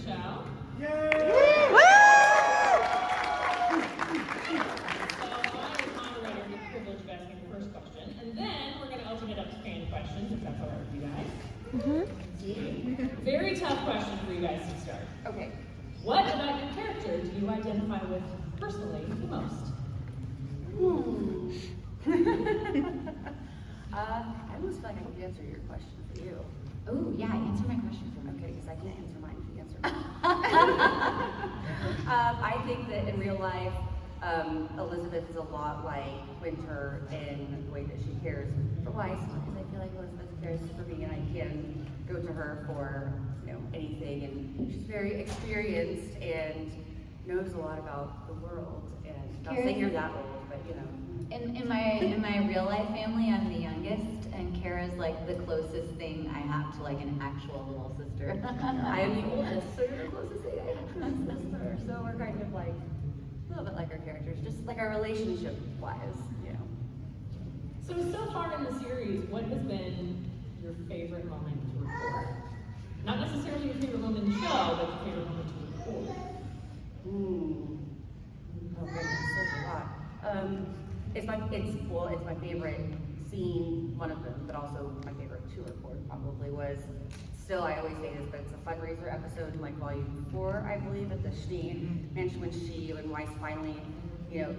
show. Yay! So I, as moderator, get the privilege of asking the first question, and then we're going to open it up to fan questions, if that's all right with you guys. Very tough question for you guys to start. Okay. What about your character do you identify with personally the most? I almost feel like I could answer your question for you. Oh, yeah, answer my question for me. Okay, because I can't answer mine if you answer mine. I think that in real life, Elizabeth is a lot like Winter in the way that she cares for Weiss, because I feel like Elizabeth cares for me and I can go to her for anything, and she's very experienced and knows a lot about the world. And not saying you're that old, but In my real life family, I'm the youngest, and Kara's like the closest thing I have to like an actual little sister. I am the oldest, so you're the closest thing I have to my sister. So we're kind of like a little bit like our characters, just like our relationship wise, So far in the series, what has been your favorite moment to record? Not necessarily your favorite moment in the show, but your favorite moment to record. Oh goodness, there's a lot. It's my favorite scene, one of them, but also my favorite to record probably was, still I always say this, but it's a fundraiser episode in like volume 4, I believe, at the Schnee Mansion when Weiss finally,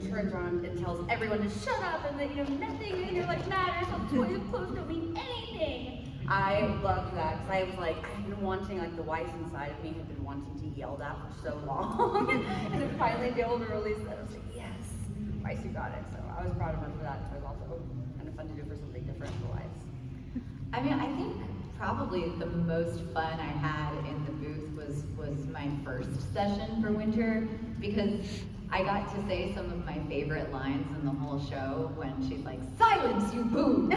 turns around and tells everyone to shut up and that, nothing in your life matters, all toys and clothes don't mean anything. I loved that, because I was like, I've been wanting, like the Weiss inside of me had been wanting to yell that for so long, and then finally be able to release that, I was like, yes, Weiss, you got it. So I was proud of her for that. It was also kind of fun to do for something different for Weiss. I mean, I think probably the most fun I had in the booth was my first session for Winter, because I got to say some of my favorite lines in the whole show when she's like, "Silence, you boo!"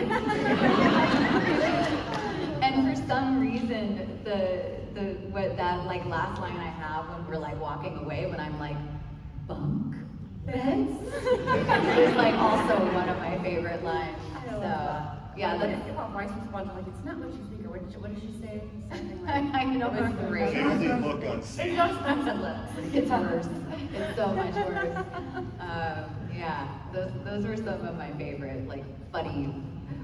And for some reason, that like last line I have when we're like walking away, when I'm like, "Bunk beds," is like also one of my favorite lines. Yeah, that's how Weiss responded, like, it's not what you think, or what did she say? Something like, I know. It was great. Doesn't look on It's scene. not expensive lips. It's worse. It's so much worse. Yeah, those were some of my favorite, like, funny.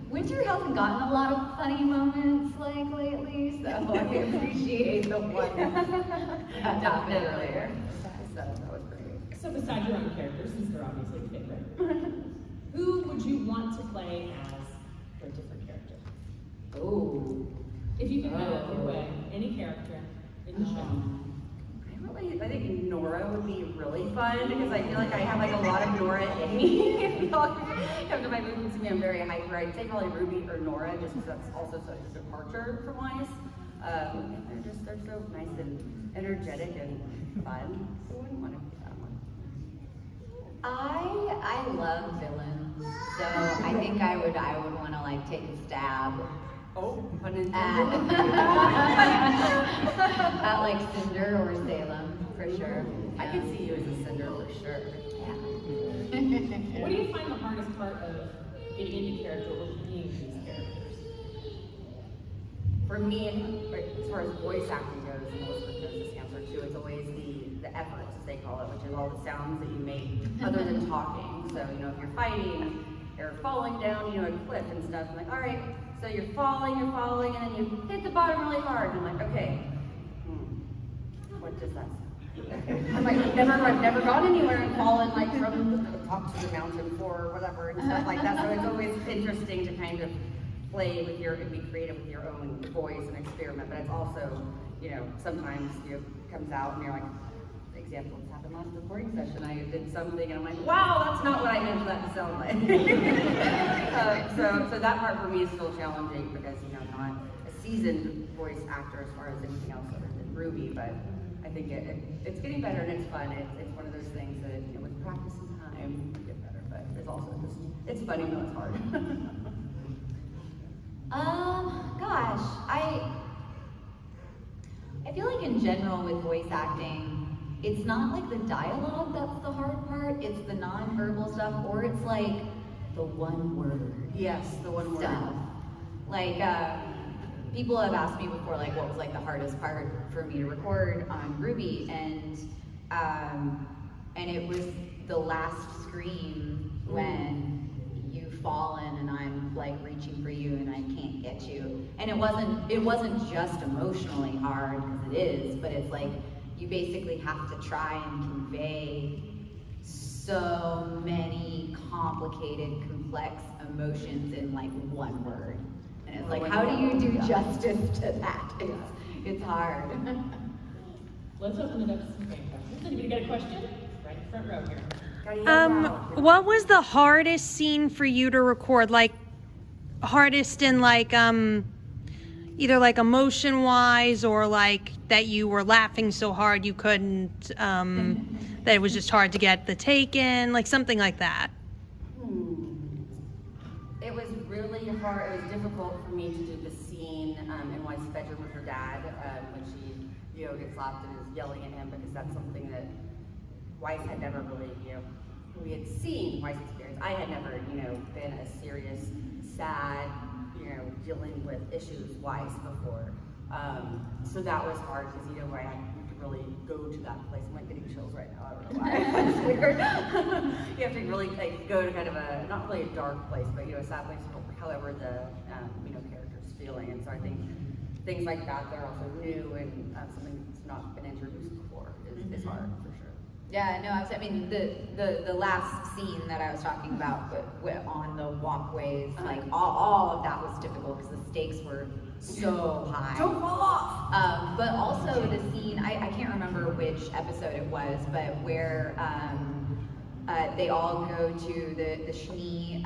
Winter hasn't gotten a lot of funny moments, like, lately, so I appreciate the one that happened earlier. So that was great. So besides your own characters, since they're obviously your favorite, who would you want to play as a different character? Oh. If you could have it your way, any character in the show. I think Nora would be really fun, because I feel like I have like a lot of Nora in me. If y'all come to my booth and see me, I'm very hyper. I'd say probably Ruby or Nora, just because that's also such a departure from Weiss. They're so nice and energetic and fun. Who wouldn't want to be that one? I love villains, so I think I would want to like take a stab Oh, pun intended. at like Cinder or Salem for sure. I could see you as a Cinder for sure. Yeah. What do you find the hardest part of getting into character or being these characters? For me, as far as voice acting goes, and Elizabeth knows this answer too, it's always the efforts, as they call it, which is all the sounds that you make other than talking. So, if you're fighting or falling down, a cliff and stuff, I'm like, all right, so you're falling, and then you hit the bottom really hard. And I'm like, okay, what does that sound? I'm like, I've never gone anywhere and fallen like from the top to the mountain or whatever and stuff like that. So it's always interesting to kind of play with and be creative with your own voice and experiment. But it's also, sometimes it comes out and you're like, the example this happened last recording session. I did something and I'm like, wow, that's not what I meant for that to sound like. So that part for me is still challenging because I'm not a seasoned voice actor as far as anything else other than RWBY, but I think it's getting better and it's fun. It's one of those things that with practice and time you get better, but it's also it's fun even though it's hard. Gosh, I feel like in general with voice acting, it's not like the dialogue that's the hard part, it's the non-verbal stuff, or it's like the one word. Yes, the one word. Stuff. Like, people have asked me before, like, what was like the hardest part for me to record on RWBY, and it was the last scream when you've fallen and I'm like reaching for you and I can't get you. And it wasn't just emotionally hard, because it is, but it's like you basically have to try and convey so many complicated, complex emotions in like one word. And it's like, how do you do justice to that? It's hard. Let's open it up to some fan questions. Anybody got a question? Right in front row here. What was the hardest scene for you to record? Like, hardest in like, either like emotion wise, or like that you were laughing so hard you couldn't, that it was just hard to get the take in, like something like that. It was really hard. It was difficult for me to do the scene in Weiss' bedroom with her dad when she, gets slapped and is yelling at him, because that's something that Weiss had never really, we had seen Weiss experience. I had never, been a serious, sad, dealing with issues Weiss before. So that was hard, because, I had to really go to that place. I'm like getting chills right now. I don't know why. It's weird. You have to really like go to kind of a, not really a dark place, but a sad place, however the character's feeling. And so I think things like that, they're also new and something that's not been introduced before is hard for sure. Yeah, no, I mean, the last scene that I was talking about, but on the walkways, like all of that was difficult because the stakes were so high. Don't fall off! But also the scene, I can't remember which episode it was, but where they all go to the Schnee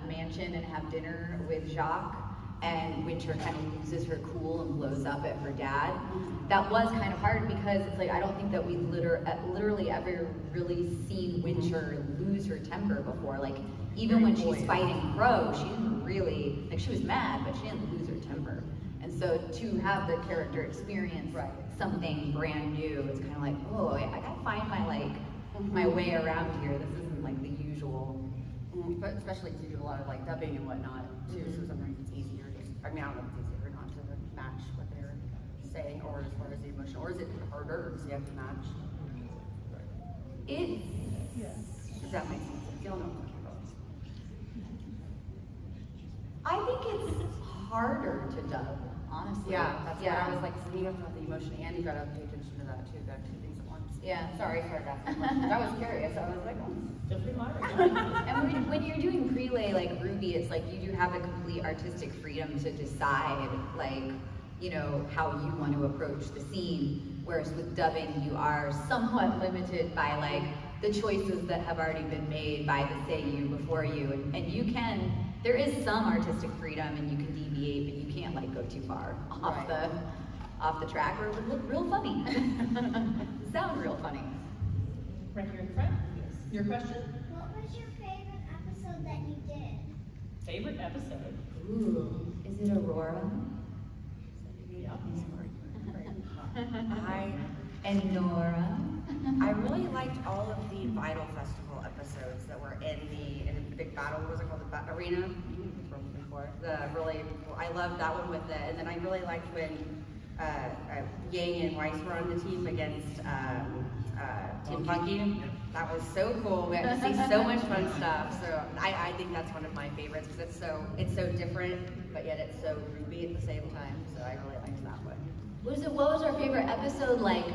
mansion and have dinner with Jacques, and Winter kind of loses her cool and blows up at her dad. That was kind of hard because it's like, I don't think that we literally ever really seen Winter lose her temper before. Like, even when she's fighting Crow, she didn't really, like, she was mad, but she didn't lose her temper. And so to have the character experience something brand new, it's kind of like, oh, I gotta find my way around here. This isn't like the usual. But especially to do a lot of like dubbing and whatnot too, so sometimes it's easier. I don't know if it's easier or not to match what they're saying, or as far as the emotion, or is it harder because you have to match? Does that make sense? You'll know what I'm talking about. I think it's harder to dub, honestly. Yeah, that's what I was like. So you have to have the emotion and you gotta pay attention to that too. You gotta do things at once. Yeah. Sorry for asking questions. I was curious. I was like, oh. Feel free to moderate. And when you're doing prelay like RWBY, it's like you do have a complete artistic freedom to decide, like, how you want to approach the scene. Whereas with dubbing, you are somewhat limited by like the choices that have already been made by the seiyuu before you, and you can. There is some artistic freedom, and you can deviate, but you can't like go too far off the track, or it would look real funny. Sound real funny. Right here in front. Your question? What was your favorite episode that you did? Favorite episode? Ooh, is it Aurora? Yeah. And Nora? I really liked all of the Vital Festival episodes that were in the big battle. What was it called? The arena. I loved that one with it, and then I really liked when Yang and Weiss were on the team against Team Funky. That was so cool. We got to see so much fun stuff. So I think that's one of my favorites because it's so different, but yet it's so RWBY at the same time. So I really liked that one. What was our favorite episode, like,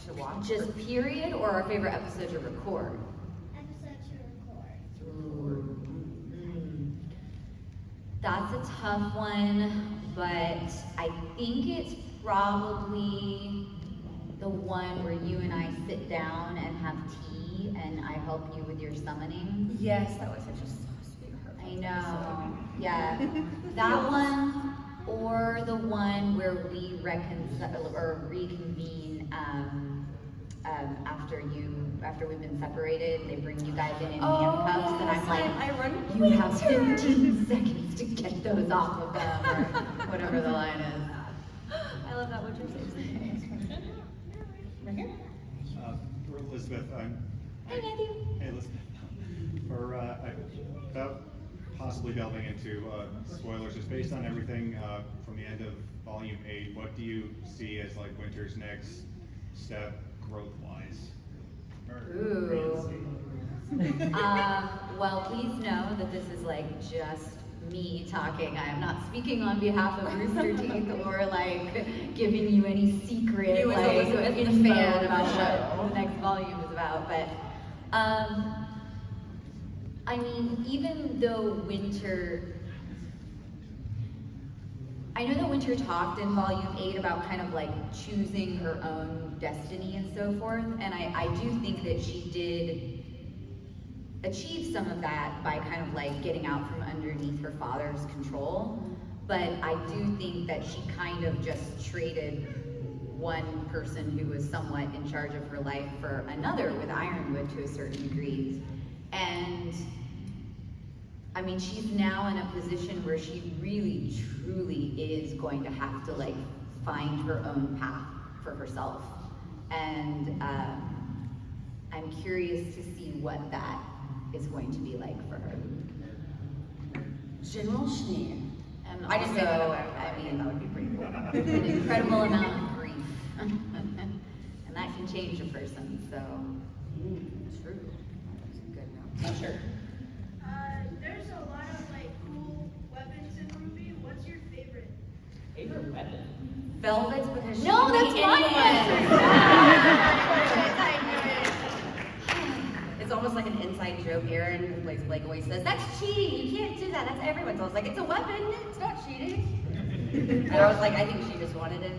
To watch. just period, or our favorite episode to record? Episode to record. Ooh. That's a tough one, but I think it's probably the one where you and I sit down and have tea and I help you with your summoning. Yes, that was such a sweet. I know. Yeah. That one, or the one where we reconvene after we've been separated. They bring you guys in handcuffs, and I'm like, you have 15 seconds to get those off of them, or whatever the line is. I love that. What's your favorite? Right here. For Elizabeth, Hey, Matthew. hey Elizabeth. For about possibly delving into spoilers, just based on everything from the end of Volume 8, what do you see as like Winter's next step growth-wise? Ooh. Well, please know that this is like just me talking. I am not speaking on behalf of Rooster Teeth or like giving you any secret You like as a info fan about of the show. what the next volume is about. But I mean, even though I know that Winter talked in Volume 8 about kind of like choosing her own destiny and so forth, and I do think that she did achieve some of that by kind of like getting out from underneath her father's control, but I do think that she kind of just traded one person who was somewhat in charge of her life for another with Ironwood to a certain degree. And I mean, she's now in a position where she really, truly is going to have to like find her own path for herself. And I'm curious to see what that is going to be like for her. General Schnee. And I just also, made that up. I mean, that would be pretty cool. an incredible amount of grief. And that can change a person, so. True. That's a good note. Oh, sure. There's a lot of like cool weapons in RWBY. What's your favorite? Favorite weapon? Velvet's because she No, can that's be my anyone. answer. It's almost like an inside joke. Aaron, who plays Blake, always says, "That's cheating. You can't do that. That's everyone." So I was like, "It's a weapon. It's not cheating." And I was like, I think she just wanted it.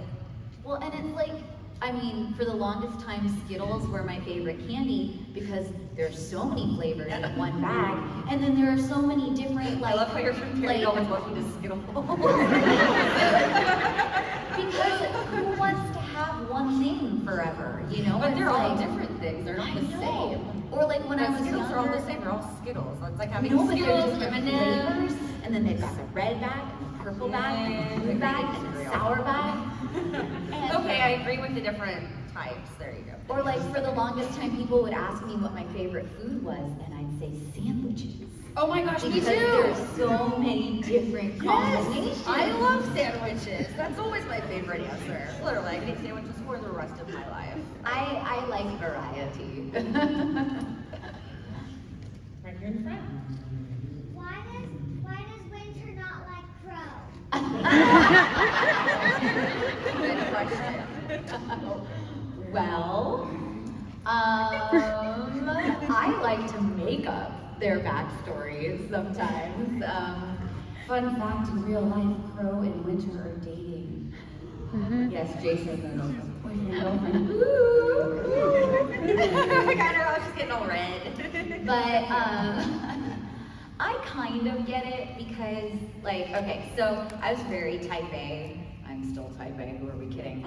Well, and it's like, I mean, for the longest time, Skittles were my favorite candy because there's so many flavors in one bag, and then there are so many different, like, I love how you're comparing always walking to Skittles. because who wants to have one thing forever, you know? But It's they're all like- different things. They're not I the know. same. Or like when I was Skittles younger, are all the same. They're all Skittles. So it's like having no, but they're Skittles, different M&Ms. flavors, and then they've got the red bag, and the purple bag, and the blue bag, and the sour bag. And- Okay, I agree with the different types. There you go. Or like for the longest time, people would ask me what my favorite food was, and I'd say sandwiches. Oh my gosh, me Because too. there's so many different combinations. Yes, I love sandwiches. That's always my favorite answer. Literally, I can eat sandwiches for the rest of my life. I like variety. Right here in front. Why does Winter not like Crow? Good question. Well, I like to make up their backstories sometimes. Fun fact, in real life, Crow and Winter are dating. Yes, Jason and boyfriend and girlfriend. I got her, I was just getting all red. But I kind of get it because, like, okay, so I was very type A. I'm still type A, who are we kidding?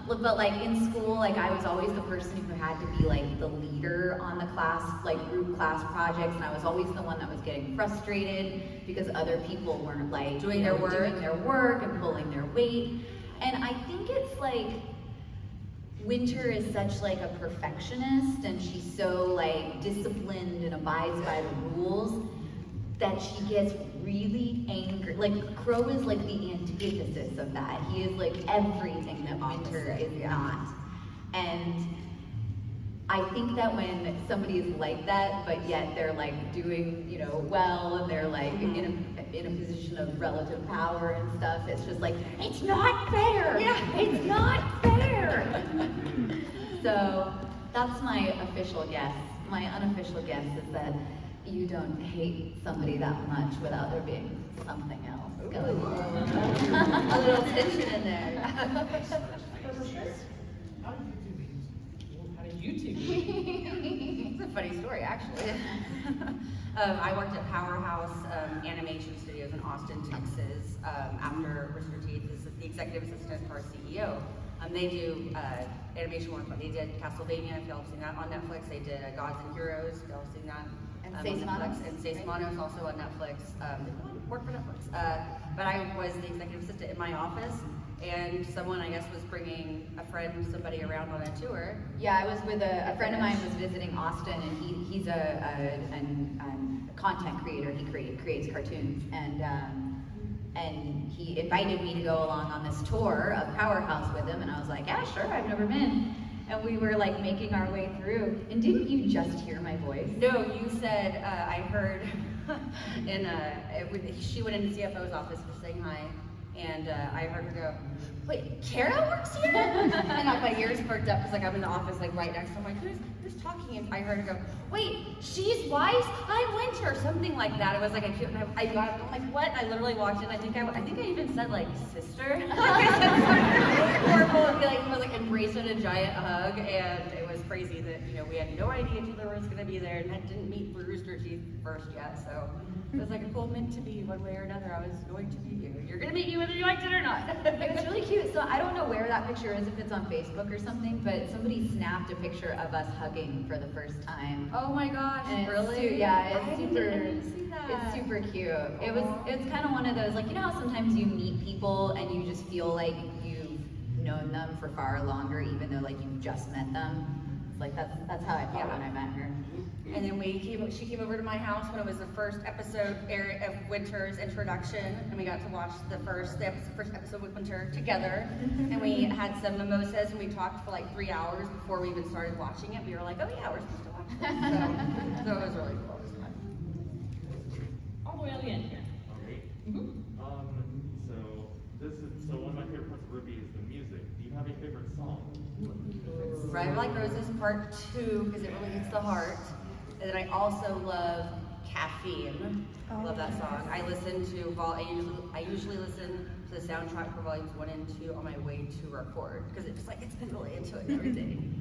But like in school, like I was always the person who had to be like the leader on the class, like group class projects, and I was always the one that was getting frustrated because other people weren't like Doing their work. doing their work and pulling their weight. And I think it's like Winter is such like a perfectionist, and she's so like disciplined and abides by the rules that she gets really angry. Like Crow is like the antithesis of that. He is like everything that Winter is not. And I think that when somebody is like that, but yet they're like doing, you know, well, and they're like in a position of relative power and stuff, it's just like, it's not fair. Yeah. It's not fair. So that's my official guess. My unofficial guess is that you don't hate somebody that much without there being something else going on. A little tension in there. How did you two meet? It's a funny story, actually. I worked at Powerhouse Animation Studios in Austin, Texas, after Rooster Teeth is the executive assistant to our CEO. They do animation work. They did Castlevania, if y'all have seen that on Netflix. They did Gods and Heroes, if y'all have seen that. And on Seis Manos. Netflix. And Seis Manos also on Netflix. Work for Netflix. But I was the executive assistant in my office, and someone, I guess, was bringing somebody around on a tour. Yeah, I was with a friend of mine was visiting Austin, and he's a content creator. He creates cartoons, and he invited me to go along on this tour of Powerhouse with him, and I was like, yeah, sure, I've never been. And we were like making our way through, and didn't you just hear my voice? No, you said, I heard, she went into CFO's office for saying hi, and I heard her go, wait, Kara works here? And my ears perked up, because like I'm in the office like right next to her, I'm like, who's talking? And I heard her go, wait, she's Weiss? I'm Winter, something like that. It was like a cute, and I got, I'm like, what? I literally walked in, I think I even said like, sister? I said something horrible, and like, was like embraced in a giant hug, and it was crazy that, you know, we had no idea each other was gonna be there, and I didn't meet Rooster Teeth first yet, so it was like a cool meant to be one way or another. I was going to meet you. You're gonna meet you whether you liked it or not. It was really cute. So I don't know where that picture is, if it's on Facebook or something, but somebody snapped a picture of us hugging for the first time. Oh my gosh, And really? Yeah, I it's didn't super. even see that. It's super cute. It's kind of one of those, like, you know how sometimes you meet people and you just feel like you've known them for far longer, even though like you've just met them. It's like that's how I felt when I met her. And then she came over to my house when it was the first episode of Winter's introduction, and we got to watch the first episode with Winter together. And we had some mimosas, and we talked for like 3 hours before we even started watching it. We were like, oh yeah, we're supposed to watch this. So it was really cool. It was fun. All the way at the end here. Okay. Mhm. So one of my favorite parts of RWBY is the music. Do you have a favorite song? Red Like Roses Part 2, because it really hits the heart. And then I also love Caffeine. Love that song. I usually listen to the soundtrack for volumes 1 and 2 on my way to record, because it's like it's been really into it and everything.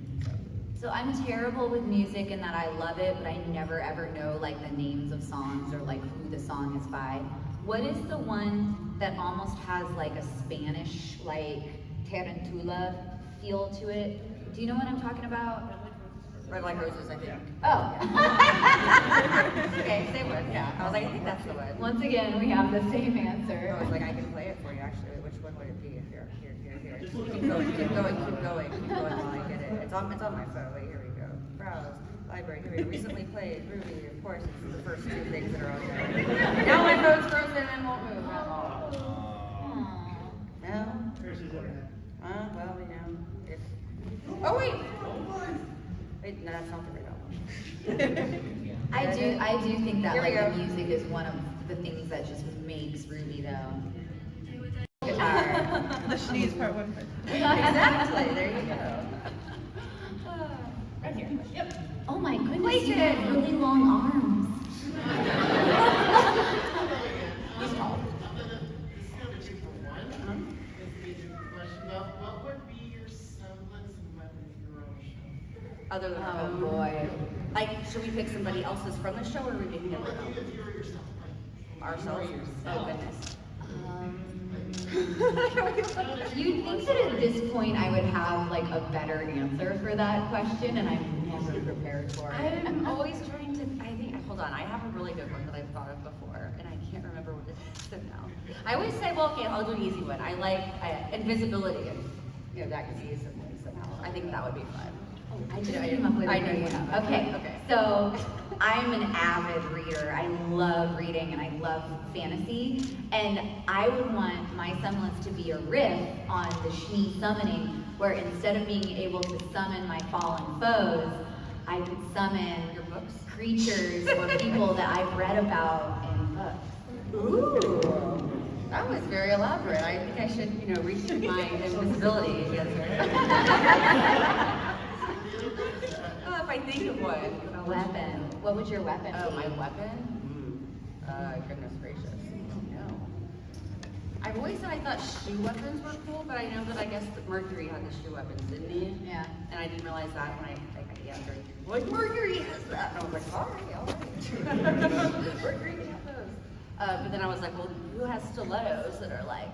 So I'm terrible with music in that I love it, but I never ever know like the names of songs or like who the song is by. What is the one that almost has like a Spanish like tarantula feel to it? Do you know what I'm talking about? Red Like Roses, I think. Oh. Okay, same one. Yeah, I was like, I think that's the one. Once again, we have the same answer. I was like, I can play it for you actually. Which one would it be? Here. Keep going while I get it. It's on my phone. Wait, here we go. Browse. Library. Here we go. Recently played RWBY. Of course, it's the first 2 things that are on there. Now my phone's frozen and won't move at all. No? Well, you know. Oh, wait! Wait, no, that's not the right album. I do think that Here we like go. the music is one of the things that just makes RWBY though. Guitar. The sneeze part one. Exactly, there you go. Right here. Yep. Oh my goodness, Wait, you have Jen. really long arms. He's tall. What would be your semblance and weapon for your own show? Other than Oh boy. Like, should we pick somebody else's from the show, or are we making it our own? If you're yourself, Ourselves? Oh, goodness. You'd think that at this point I would have like a better answer for that question, and I'm never prepared for it. I'm always trying to, hold on, I have a really good one that I've thought of before, and I can't remember what it is so now. I always say, well, okay, I'll do an easy one. I like invisibility, and, you know, that could be some way somehow. I think that would be fun. I just came up with a I know great you one. have. Okay, Okay. so I'm an avid reader. I love reading and I love fantasy. And I would want my semblance to be a riff on the Shni summoning, where instead of being able to summon my fallen foes, I could summon Your books? creatures or people that I've read about in books. Ooh. That was very elaborate. I think I should, you know, reach my invisibility answer. Oh, if I think of one. A weapon. What would your weapon Oh, be? my weapon? Goodness gracious. No. I've always said I thought shoe weapons were cool, but I know that I guess that Mercury had the shoe weapons, didn't he? Yeah. And I didn't realize that when I heard, like, Mercury has that. And I was like, all right. Mercury can have those. But then I was like, well, who has stilettos that are like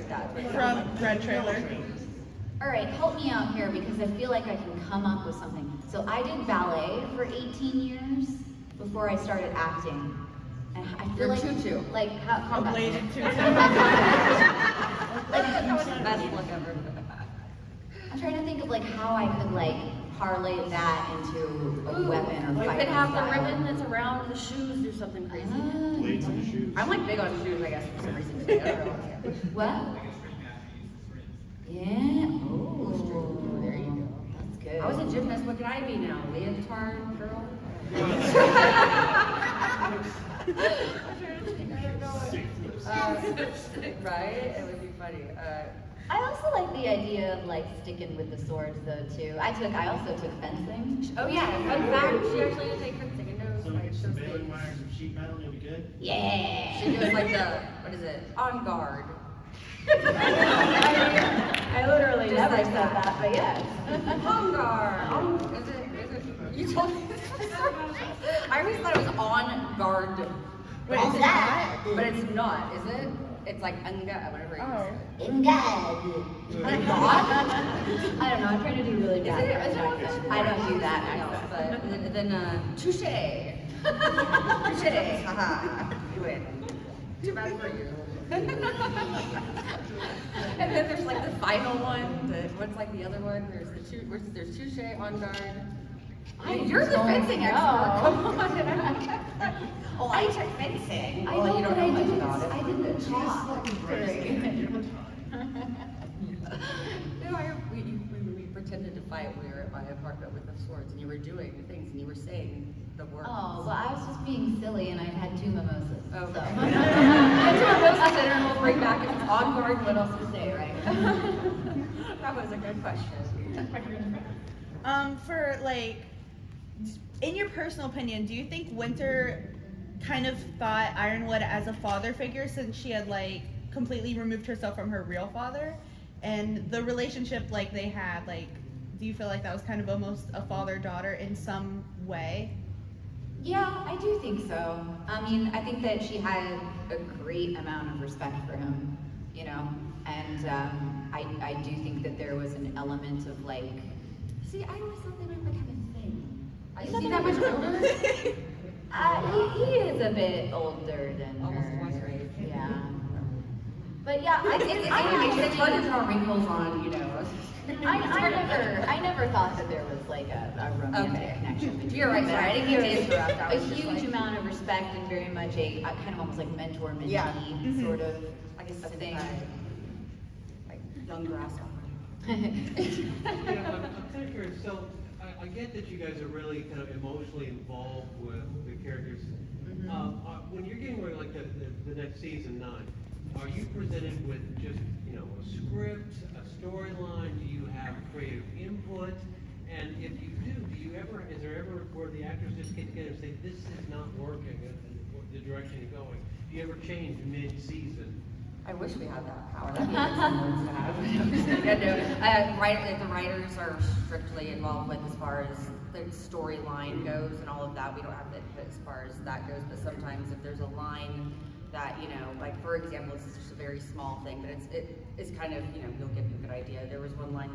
that? From Red Trailer. All right, help me out here because I feel like I can come up with something. So I did ballet for 18 years before I started acting. And I feel You're like tutu. Like how A combat. bladed tutu. That was the best look ever. I'm trying to think of like how I could like parlay that into a weapon or We fighting could have the style. ribbon that's around the shoes do something crazy. Blades in the shoes. I'm like big on shoes, I guess, for some reason. Today. I don't know. What? Yeah. Oh, There you go. that's good. I was a gymnast. What can I be now? Leotard girl? Right? It would be funny. I also like the idea of like sticking with the swords though too. I also took fencing. Oh yeah, fun fact, she actually did take fencing and knows So like get some those baling things. wire, some sheet metal, and you'll be good. Yeah. She goes like the, what is it? On guard. I literally Just never like said that. that, but yes. On guard. Is it, you told me. I always thought it was on guard. Wait, On is it that, but it's not, is it? It's like unga, whatever you Oh. say. In God. But it's not? I don't know. I'm trying to do really bad. Is it? I don't do that. But then touche. Touche. Haha. You win. Too bad for you. And then there's like the final one. What's like the other one? There's touche, on guard. You're the fencing expert. Come on. Oh, I took fencing. I Well, know, you don't but know I much didn't. about it. I didn't talk. No, we pretended to fight when we were at my apartment with the swords, and you were doing the things, and you were saying the words. Oh, well, I was just being silly, and I've had 2 mimosas. Okay. So. That's what most of it, and we'll bring back if it's on guard. What else to say, right? That was a good question. For like, in your personal opinion, do you think Winter kind of thought Ironwood as a father figure since she had like completely removed herself from her real father? And the relationship like they had, like, do you feel like that was kind of almost a father-daughter in some way? Yeah, I do think so. I mean, I think that she had a great amount of respect for him, you know, and I do think that there was an element of like, See, I always thought they might like have a thing. You Is thought he they that much were- older? he is a bit older than Almost her. twice her age. Yeah. But yeah, It's hard to draw wrinkles on, you know. I never thought that there was like a romantic Okay. connection between You're right, them. sorry, I didn't mean to interrupt. I A was just huge like- amount of respect and very much a kind of almost like mentor-mentee Yeah. sort of I guess that's thing. like young grasshopper. You know, I'm kind of curious. So I get that you guys are really kind of emotionally involved with the characters. When you're getting ready, like the next season 9, are you presented with just a script, a storyline? Do you have creative input? And if you do you ever? Is there ever where the actors just get together and say this is not working and the direction you're going? Do you ever change mid-season? I wish we had that power. That'd be a good sentence to have. The writers are strictly involved with as far as the storyline goes and all of that. We don't have the input as far as that goes, but sometimes if there's a line that, like for example, this is just a very small thing, but it's kind of, you'll get a good idea. There was one line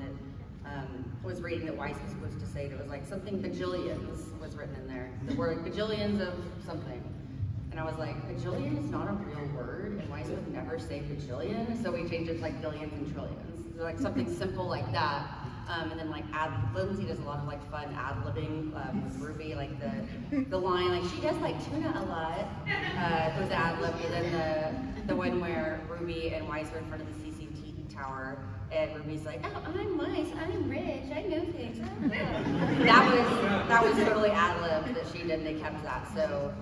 that was reading that Weiss was supposed to say that was like something bajillions was written in there. The word bajillions of something. And I was like, bajillion is not a real word, and Weiss would never say bajillion, so we changed it to like billions and trillions. So like something simple like that. And then like Lindsay does a lot of like fun ad-libbing with RWBY, like the line, like she does like tuna a lot, was ad-libbed, and then the one where RWBY and Weiss are in front of the CCTV tower, and RWBY's like, oh, I'm Weiss, I'm rich, I know things. that was totally ad-libbed that she did, and they kept that. So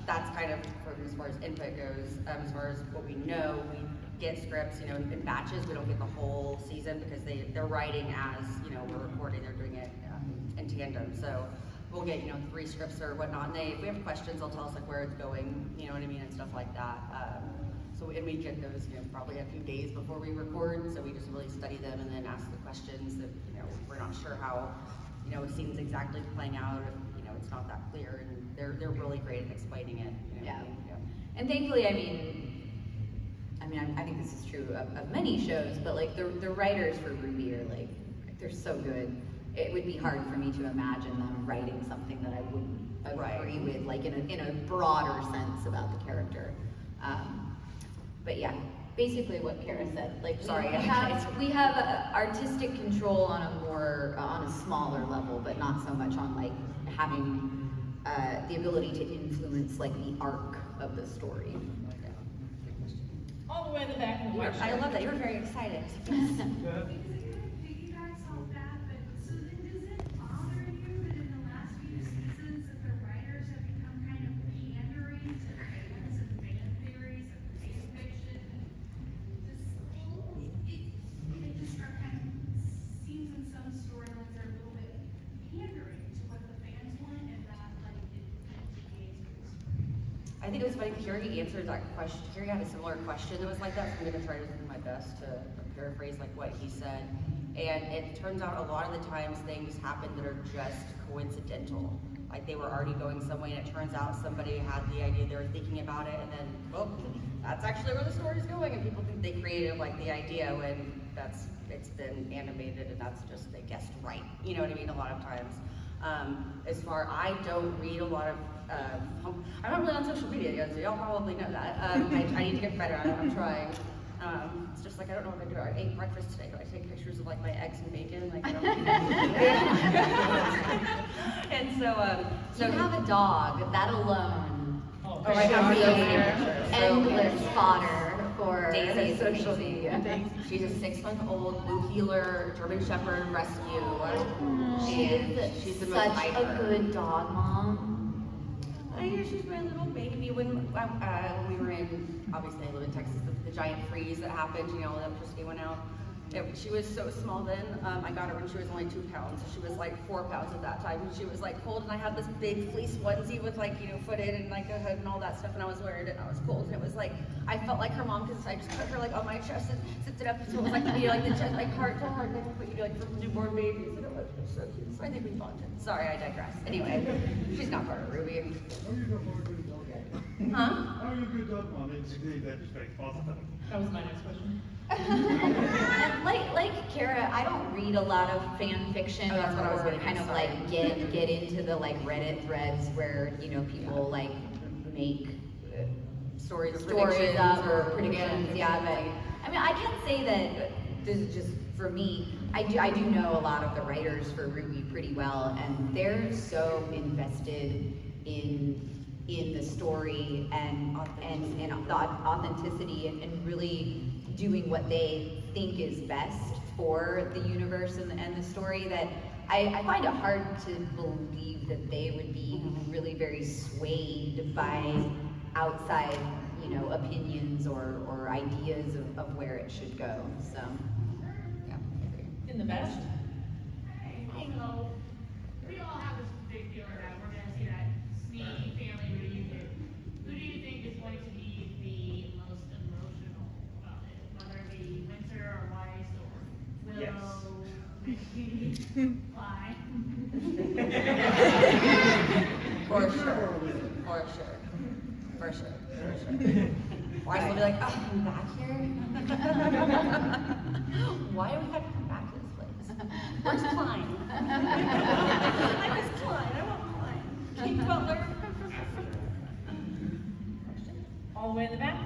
that's kind of as far as input goes. As far as what we know, we get scripts, in batches. We don't get the whole season because they're writing as, we're recording. They're doing it in tandem. So we'll get, 3 scripts or whatnot. And if we have questions, they'll tell us like where it's going, you know what I mean, and stuff like that. And we get those, probably a few days before we record. So we just really study them and then ask the questions that, we're not sure how, a scene's exactly playing out. If, it's not that clear, and they're really great at explaining it. Yeah. And thankfully, I think this is true of many shows, but like the writers for RWBY are like, they're so good. It would be hard for me to imagine them writing something that I wouldn't agree with, like in a broader sense about the character. But yeah, basically what Kara said. Like, Sorry, we have artistic control on a more, on a smaller level, but not so much on like having the ability to influence like the arc of the story. All the way in the back of the white I shirt. love that, you were very excited. Because it kind of piggybacks off that, but so then does it bother you that in the last few seasons that the writers have become kind of pandering to fans and fan theories and fan fiction? It just are kind of seems in some storylines are a little bit pandering to what the fans want and not like it deviates from the story. I think it was funny, Carrie answered that question. Carrie had a similar question that was like that, so I'm gonna try to do my best to paraphrase like what he said. And it turns out a lot of the times things happen that are just coincidental. Like they were already going some way and it turns out somebody had the idea, they were thinking about it, and then, well, that's actually where the story's going, and people think they created like the idea when it's been animated and that's just, they guessed right. You know what I mean, a lot of times. As far, I don't read a lot of, I'm not really on social media, guys, so y'all probably know that. I need to get better at it, I'm trying. It's just like, I don't know what I do. I ate breakfast today. Do I take pictures of like my eggs and bacon? Like, I don't And so You have a dog, that alone Oh, I have should so be many pictures. endless fodder for Daisy. social media. She's a 6-month-old blue heeler German Shepherd rescue. She's the most Such a hyper. good dog mom. I hear she's my little baby. When we were in, obviously I live in Texas, the giant freeze that happened, you know, the electricity went out. She was so small then. I got her when she was only 2 pounds. So she was like 4 pounds at that time. And she was like cold, and I had this big fleece onesie with like, you know, foot in and like a hood and all that stuff. And I was wearing it, and I was cold. And it was like, I felt like her mom because I just put her like on my chest and zipped it up. So it was like, you know, like the chest, like heart to heart, like what you do like for newborn babies. And it was just so cute. So I think we bonded. Sorry, I digress. Anyway, she's not part of RWBY. Huh? How are you a good dog mom? It's that just very positive. That was my next question. And like Kara, I don't read a lot of fan fiction Oh, that's what I was or getting kind at, of sorry. like get into the like Reddit threads where, you know, people like make Stories or stories predictions up or or predictions. Yeah, but I mean, I can say that this is just for me. I do know a lot of the writers for RWBY pretty well, and they're so invested in the story and the authenticity and really doing what they think is best for the universe and the story that I find it hard to believe that they would be really very swayed by outside, you know, opinions or ideas of where it should go. So, yeah, I agree. In the best. So, we all have this big feeling that we're gonna see that sneaky family reunion. Who do you think is going to be the most emotional about it? Whether it be Winter or Weiss or Willow, maybe Clyde? For sure. Why will be like, oh, I'm back here? Why do we have to come back to this place? Where's Klein? I miss Klein. I want Klein. King Butler. All the way in the back.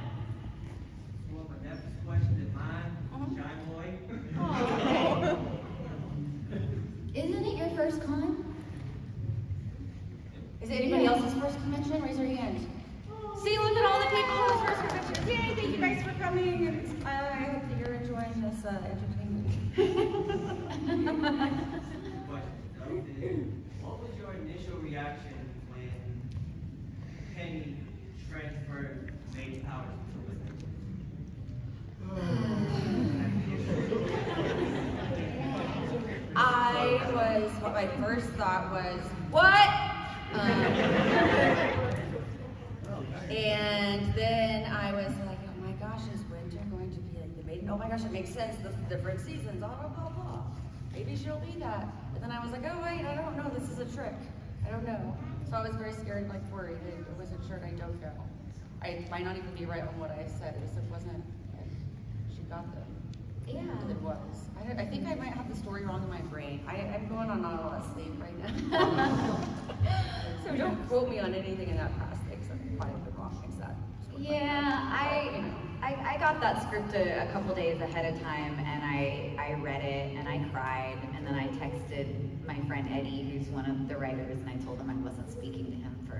Well, my nephew's question is mine, Shy Boy. Isn't it your first con? Is it anybody else's first convention? Raise your hand. See, look at all the people on this first convention. Yay, thank you guys for coming. And I hope that you're enjoying this entertainment. What was your initial reaction when Penny transferred main powers to Wizard? My first thought was, what? And then I was like, oh my gosh, is Winter going to be like the maiden? Oh my gosh, it makes sense, the different seasons, blah, blah, blah, blah. Maybe she'll be that. But then I was like, oh wait, I don't know, this is a trick. I don't know. So I was very scared, like worried. I wasn't sure, and I don't know. I might not even be right on what I said. It wasn't, she got them. Yeah. It was. I think I might have the story wrong in my brain. I'm going on not a lot of sleep right now. So don't quote me on anything in that past thing, because I probably been wrong like that. Yeah, I got that script a couple days ahead of time, and I read it, and I cried, and then I texted my friend Eddie, who's one of the writers, and I told him I wasn't speaking to him for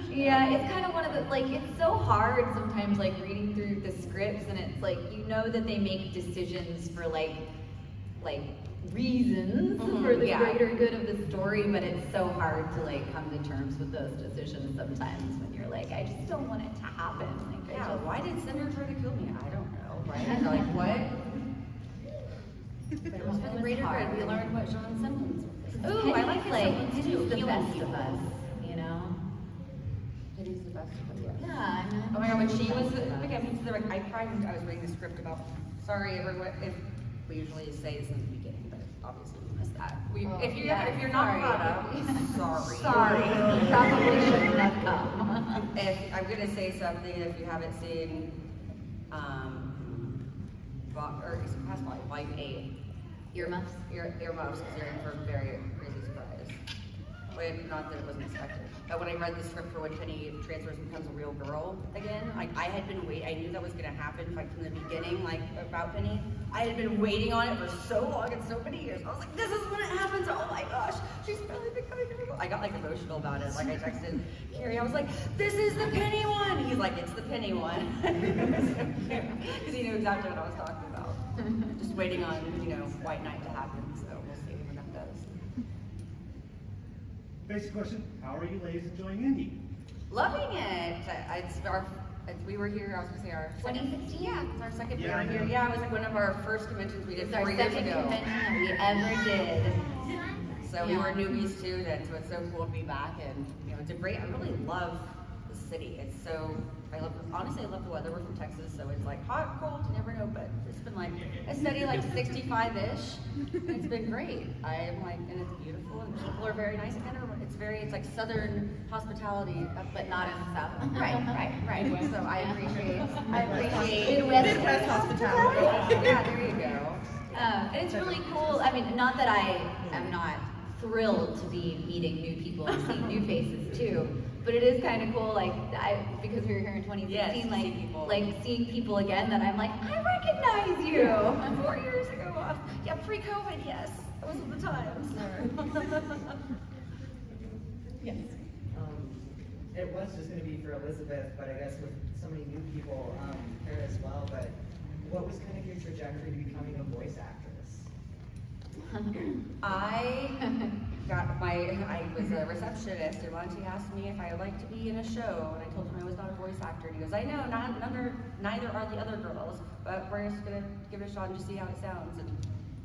yeah, it's kind of one of the, like, it's so hard sometimes, like, reading through the scripts, and it's like, you know that they make decisions for, like reasons for the greater good of the story, but it's so hard to, like, come to terms with those decisions sometimes when you're like, I just don't want it to happen. Like, Yeah, why did Cinder try to kill me? I don't know, right? You're like, what? But it was for the greater good. We learned what John Simmons was. Ooh, I like Penny's the best of us, you know? Penny's the best of us, yeah. Yeah, I mean. Oh my god, when she was, I cried when I was reading the script about, sorry everyone, if we usually say this in the beginning, but obviously we missed that. If you're not caught up, sorry. Sorry, you probably shouldn't have come. If, I'm gonna say something, if you haven't seen, Volume 8. Earmuffs? Earmuffs, because you're in for a very crazy surprise. Not that it wasn't expected. But when I read the script for when Penny transfers and becomes a real girl again, like I had been waiting, I knew that was gonna happen like from the beginning, like about Penny. I had been waiting on it for so long and so many years. I was like, this is when it happens, oh my gosh, she's really becoming a real girl. I got like emotional about it. Like I texted Carrie, I was like, this is the Penny one. He's like, it's the Penny one. Because he knew exactly what I was talking about. Just waiting on, White Knight to happen, so we'll see when that does. Basic question, how are you ladies enjoying Indy? Loving it. We were here, I was gonna say our 2016? Yeah, it's our second Yeah, year here. Yeah, it was like one of our first conventions we did It's our 4 years second ago. convention that we ever did. So we were newbies too then, so it's so cool to be back, and it's a great, I really love the city. It's so, honestly I love the weather. We're from Texas, so it's like hot, cold, you never know, but it's been like a steady like 65-ish. It's been great. I am like, and it's beautiful, and people are very nice. It's like southern hospitality, But not in the South. Right. So I appreciate Midwest hospitality. Yeah, there you go. And it's really cool. I mean, not that I am not thrilled to be meeting new people and seeing new faces too, but it is kind of cool, like, because we were here in 2016, Yes, seeing people again that I'm like, I recognize you. 4 years ago. Yeah, pre-COVID, yes. Those were the times. Yes. It was just going to be for Elizabeth, but I guess with so many new people here as well. But what was kind of your trajectory to becoming a voice actress? I was a receptionist, and Monty asked me if I would like to be in a show, and I told him I was not a voice actor. And he goes, I know, neither are the other girls, but we're just gonna give it a shot and just see how it sounds. And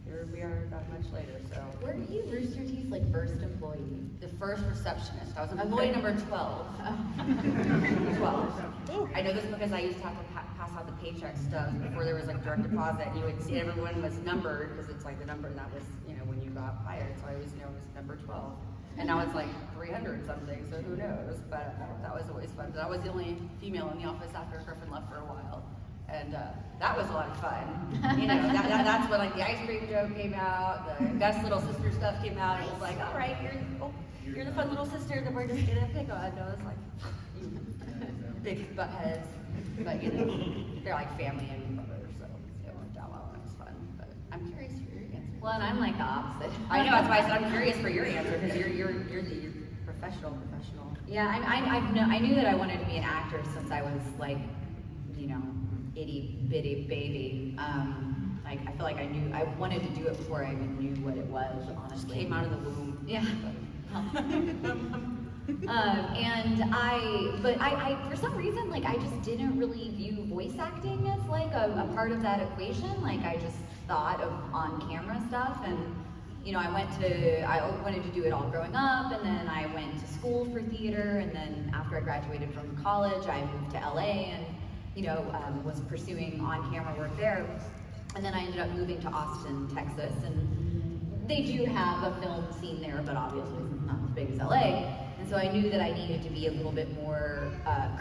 here we are that much later, so. Were you Rooster Teeth's like first employee? The first receptionist. I was employee number 12. 12. I know this because I used to have to pass out the paycheck stuff before there was like direct deposit. And you would see everyone was numbered because it's like the number, and that was, when you got hired. So I always knew it was number 12. And now it's like 300 something, so who knows? But that was always fun. I was the only female in the office after Griffin left for a while. And that was a lot of fun. That's when like the ice cream joke came out, the best little sister stuff came out. It was like, all right, you're the fun little sister that we're just gonna pick on. And I was like, you big butt heads. But they're like family and brothers, so it worked out well and it was fun. But I'm curious for your answer. Well, and I'm like the opposite. I know, that's why I said I'm curious for your answer, because you're the professional. Yeah, I knew that I wanted to be an actor since I was like, itty bitty baby. I feel like I wanted to do it before I even knew what it was, honestly. Just came out of the womb. Yeah. But I for some reason, like, I just didn't really view voice acting as like a part of that equation. Like, I just thought of on-camera stuff, and I wanted to do it all growing up, and then I went to school for theater, and then after I graduated from college, I moved to LA and was pursuing on-camera work there. And then I ended up moving to Austin, Texas, and they do have a film scene there, but obviously it's not as big as LA. And so I knew that I needed to be a little bit more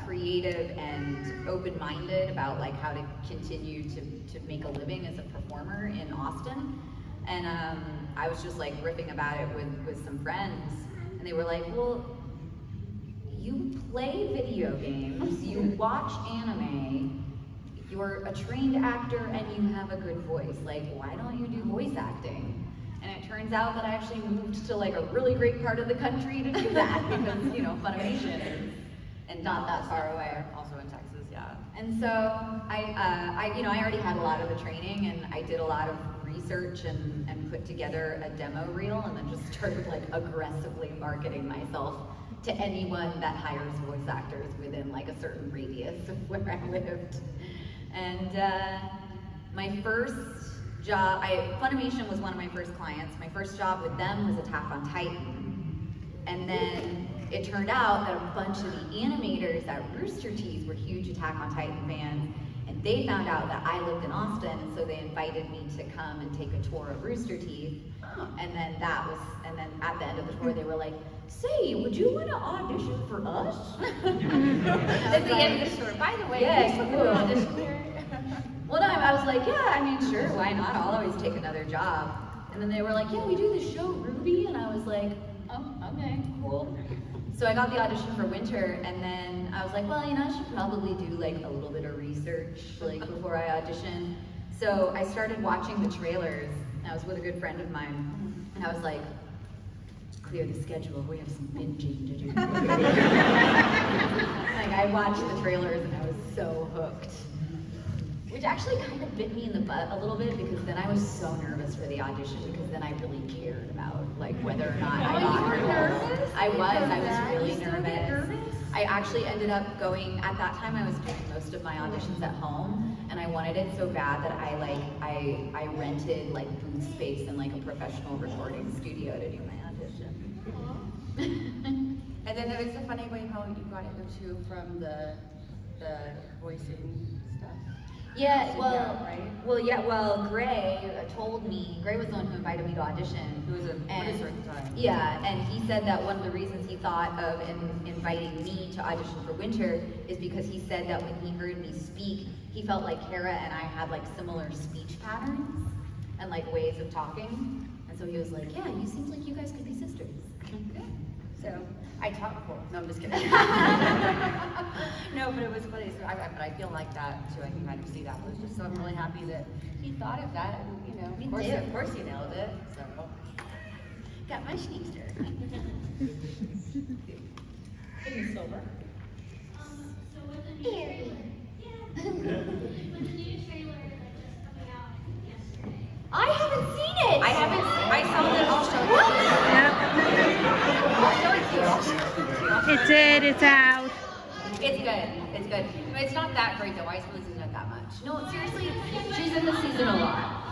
creative and open-minded about like how to continue to make a living as a performer in Austin. And I was just like riffing about it with some friends, and they were like, well, you play video games, you watch anime, you're a trained actor, and you have a good voice. Like, why don't you do voice acting? And it turns out that I actually moved to like a really great part of the country to do that because, you know, Funimation is and not that far away. Also in Texas, yeah. And so I already had a lot of the training, and I did a lot of research and put together a demo reel, and then just started like aggressively marketing myself to anyone that hires voice actors within like a certain radius of where I lived. And my first job, Funimation was one of my first clients. My first job with them was Attack on Titan. And then it turned out that a bunch of the animators at Rooster Teeth were huge Attack on Titan fans, and they found out that I lived in Austin, and so they invited me to come and take a tour of Rooster Teeth. And then at the end of the tour, they were like, "Say, would you want to audition for us?" At the end of the tour, by the way, Yeah, can you cool. audition here? Well, no, I was like, yeah, I mean, sure, why not? I'll always take another job. And then they were like, yeah, we do the show RWBY, and I was like, oh, okay, cool. So I got the audition for Winter, and then I was like, well, you know, I should probably do like a little bit of research like before I audition. So I started watching the trailers. I was with a good friend of mine, and I was like, clear the schedule, we have some binging to do. Like, I watched the trailers and I was so hooked. Which actually kind of bit me in the butt a little bit, because then I was so nervous for the audition, because then I really cared about like whether or not I got her. nervous? I was really nervous. I actually ended up going, at that time I was doing most of my auditions at home, and I wanted it so bad that I rented like booth space in like a professional recording studio to do my audition. And then there was a funny way how you got it too from the voicing stuff. Yeah, Yeah, right? Gray told me, Gray was the one who invited me to audition. Who was a producer at the time. Yeah, and he said that one of the reasons he thought of inviting me to audition for Winter is because he said that when he heard me speak, he felt like Kara and I had like similar speech patterns and like ways of talking. And so he was like, yeah, you seems like you guys could be sisters. So I talk before. No, I'm just kidding. No, but it was funny. So but I feel like that too. I can kind of see that. It was just so I'm really happy that he thought of that. And, you know, of course he nailed it. So got my schneester. Getting sober. So with the new with the new trailer that just coming out yesterday. I haven't seen it! I saw that. I'll show you. I'll show it to you. I'll show it to you. It did, it's out. It's good. It's good. But it's not that great though. I suppose it's not that much. No, seriously, she's in the season a lot.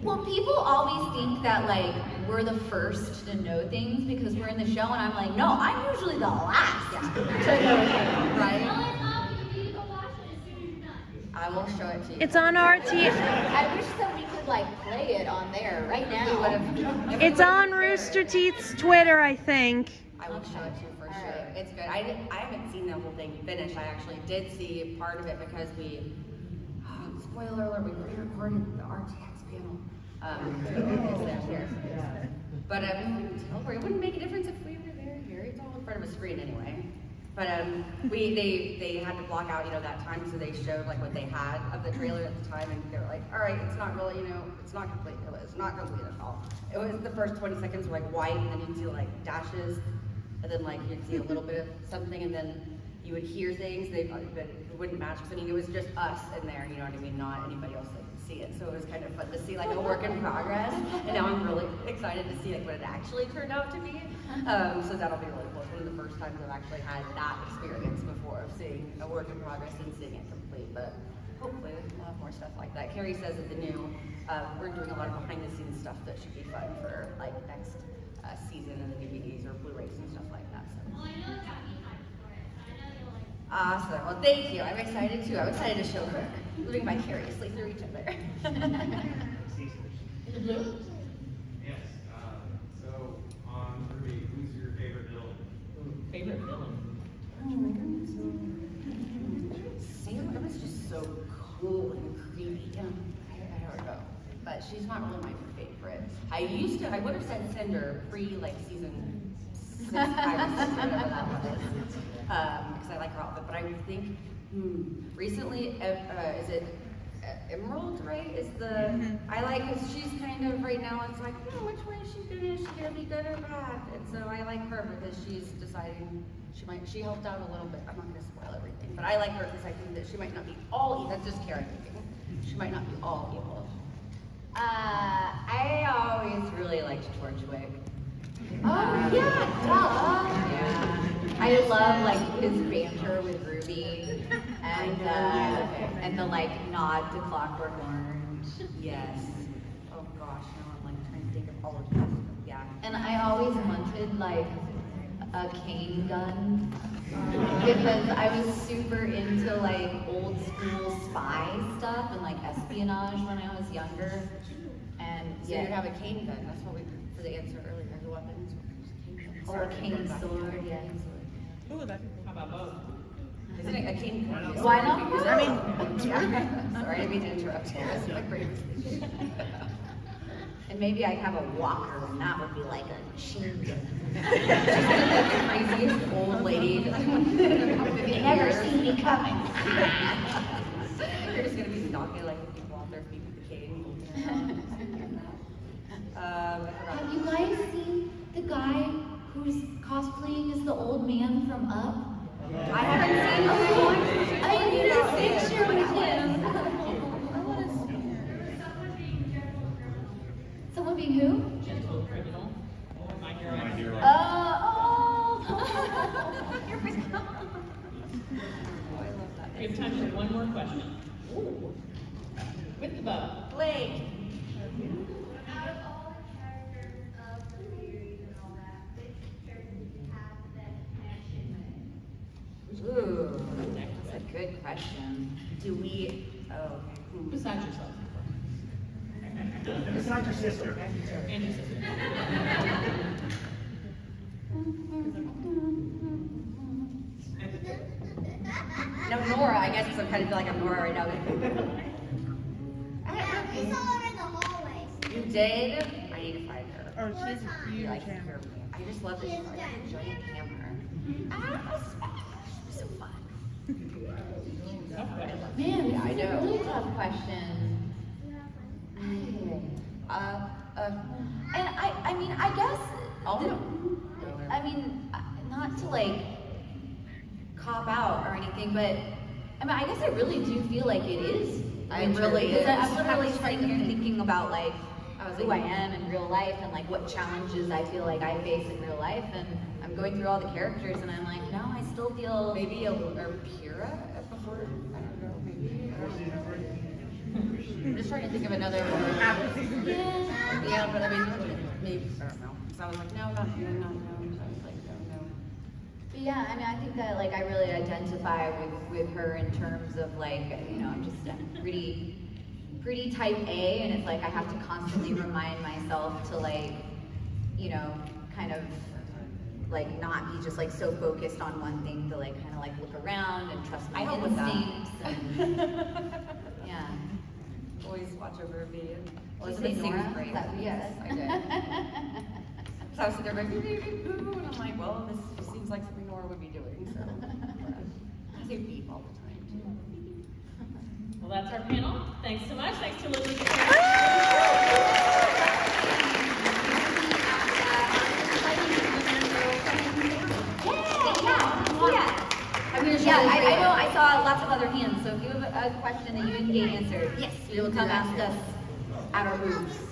Well, people always think that like we're the first to know things because we're in the show, and I'm like, no, I'm usually the last to know things, right? I will show it to you. It's on RT. I wish that we could like play it on there right now. It's on Rooster Teeth's Twitter, I think. I will show it to you for sure. It's good. I haven't seen the whole thing finished. I actually did see part of it because we, spoiler alert, we re-recorded the RTX panel. But it wouldn't make a difference if we were there here. It's all in front of a screen anyway. But they had to block out, you know, that time, so they showed like what they had of the trailer at the time, and they were like, all right, it's not really, you know, it's not complete. It's not complete at all. It was the first 20 seconds were like white, and then you'd see like dashes, and then like you'd see a little bit of something, and then you would hear things. But it wouldn't match. I mean, it was just us in there, you know what I mean? Not anybody else that could see it. So it was kind of fun to see like a work in progress. And now I'm really excited to see like what it actually turned out to be. So that'll be really cool. It's one of the first times I've actually had that experience before of seeing a work in progress and seeing it complete. But hopefully we'll have more stuff like that. Carrie says that the new, we're doing a lot of behind the scenes stuff that should be fun for like next season and the DVDs or Blu-rays and stuff like that. So. Well, I know it's got me hyped for it. I know you'll like. Awesome. Well, thank you. I'm excited too. I'm excited to show her living vicariously through each other. Yes, so on RWBY, who's your favorite villain? Favorite villain? Sam was just so cool and creepy. Yeah, I don't know. But she's not really my favorite. I would have said Cinder pre like season whatever that was, because I like her outfit. But I think recently, is it Emerald? Right? Is the I like because she's kind of right now. It's like, which way is she gonna? Is she gonna be good or bad? And so I like her because she's deciding she helped out a little bit. I'm not gonna spoil everything, but I like her because I think that she might not be all evil. That's just Karen thinking. She might not be all evil. I always really liked Torchwick. Oh yeah, duh. Yeah. I love like his banter with RWBY and the like nod to Clockwork Orange. Yes. Oh gosh, now I'm like trying to think of all of them. Yeah. And I always wanted like a cane gun because I was super into like old school spy stuff and like espionage when I was younger. And So you'd have a cane gun. That's what we for the answer earlier. The weapons. or a cane sword, yeah. Ooh, that'd be How about both? Isn't it a cane gun? Why not? I mean, Sorry, I didn't mean to interrupt you. That's my brain was thinking. And maybe I'd have a walker, and that would be like a chin gun. The craziest old lady. You never see me coming. You're just gonna be knocking like people off their feet with the cane. I forgot. Have you guys seen the guy who's cosplaying as the old man from Up? I haven't seen the one. I need a picture with him. Someone being who? Gentle criminal. My hero. My hero. You're pretty cool. We have time for one more question. Ooh. With the bow. Blake. Out of all the characters of the series and all that, which character do you have the best connection with? Ooh, that's a good question. Do we? Oh. Besides yourself. Besides your sister. And your sister. No, Nora. I guess 'cause I kind of feel like I'm Nora right now. We saw her in the hallways. You did? I need to find her. oh, she's a I huge like hammer. her. I just love that she's like a giant hammer. So fun. Man, Yeah, I this is a know. really tough question. And I mean, I guess, I mean, not to like cop out or anything, but I mean, I guess I really do feel like it is. It really is. I'm literally sitting here thinking about like who I am in real life and like what challenges I feel like I face in real life, and I'm going through all the characters, and I'm like, no, I still feel Maybe a Pura before. I don't know. Maybe. I'm just trying to think of another word. Yeah, but I mean, maybe. I don't know. So I was like, no. So I was like, no. But yeah, I mean, I think that like I really identify with her in terms of like, you know, I'm just pretty type A, and it's like I have to constantly remind myself to like, you know, kind of like not be just like so focused on one thing, to like kind of like look around and trust my help with that. instincts. And, yeah. Always watch over a video. Did you say Nora? Is that what you Yes, said? I did. So I was sitting there going, boo, and I'm like, well, this seems like something Nora would be doing, so. I say beep all the time, too. Well, that's our panel. Thanks so much. Thanks to Lily. I know I saw lots of other hands, so if you have a question that you didn't get answered, yes, you will come ask us at our booth.